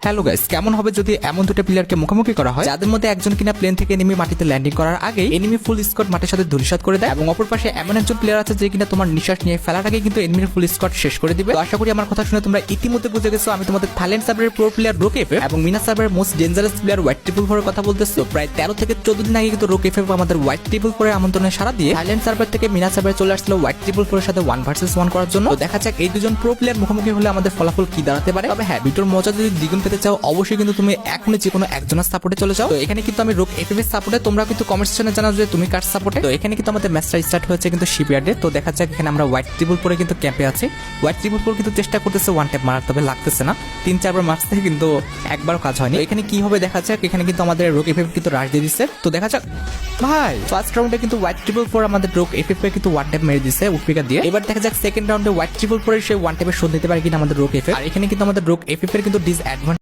Hello guys, কেমন হবে যদি এমন দুটো প্লেয়ারকে মুখোমুখি করা হয় যাদের মধ্যে একজন কিনা প্লেন থেকে এনিমি মাটিতে ল্যান্ডিং করার আগে এনিমি ফুল স্কোয়াড মাটির সাথে ধূলিসাৎ করে দেয় এবং অপর পাশে এমন একজন প্লেয়ার আছে যে কিনা তোমার নিঃশ্বাস নিয়ে ফেলার আগে কিন্তু এনিমির ফুল স্কোয়াড শেষ করে দিবে। তো আশা করি আমার কথা শুনে তোমরা ইতিমধ্যে বুঝে গেছো আমি তোমাদের থাইল্যান্ড সার্ভারের প্রো প্লেয়ার রোক এফএফ এবং মিনা সার্ভারের most dangerous player white triple ফোরের কথা বলতেছি। তো প্রায় 13 থেকে 14 দিন আগে কিন্তু রোক এফএফ আমাদের হোয়াইট ট্রিপল ফোরের আমন্ত্রণে সাড়া দিয়ে থাইল্যান্ড সার্ভার থেকে মিনা সার্ভারে চলে আসছিল হোয়াইট ট্রিপল ফোরের সাথে 1vs1 করার জন্য। তো দেখা যাক এই দুজন প্রো প্লেয়ার মুখোমুখি হলে আমাদের ফলাফল কি দাঁড়াতে পারে। তবে হ্যাঁ, ভিডিওর মজা যদি দ্বিগুণ পেতে চাও অবশ্যই কিন্তু তুমি এখন যে কোনো একজনের সাপোর্টে চলে যাও। তো এখানে কিন্তু আমি রোক এফএফ এর সাপোর্টে, তোমরা কিন্তু কমেন্ট সেকশনে জানাও যে তুমি কার সাপোর্টে। তো এখানে কিন্তু আমাদের ম্যাচটা স্টার্ট হয়েছে কিন্তু শিপইয়ার্ডে। তো দেখা যাক এখানে আমরা হোয়াইট ট্রিপল পরে কিন্তু ক্যাম্পে আছি। হোয়াইট ট্রিপল পরে কিন্তু চেষ্টা করতেছে ওয়ান ট্যাপ মারার, তবে লাগতেছে না। 3-4 বার মারতে কিন্তু একবারও কাজ হয়নি। এখানে কি হবে দেখা যাক। এখানে কিন্তু আমাদের রোক এফএফ কিন্তু রাশ দিয়ে দিচ্ছে। তো দেখা যাক ভাই, ফার্স্ট রাউন্ডে কিন্তু হোয়াইট ট্রিপল ফোর আমাদের রোক এফএফ এর কিন্তু ওয়ান ট্যাপ মেরে দিচ্ছে উডপিকা দিয়ে। এবার দেখা যাক সেকেন্ড রাউন্ডে হোয়াইট ট্রিপল ফোর সেই ওয়ান ট্যাপে শোধ নিতে পারে কিনা আমাদের রোক এফএফ। আর এখানে কিন্তু আমাদের রোক এফএফ এর কিন্তু ডিসঅ্যাডভান্টেজ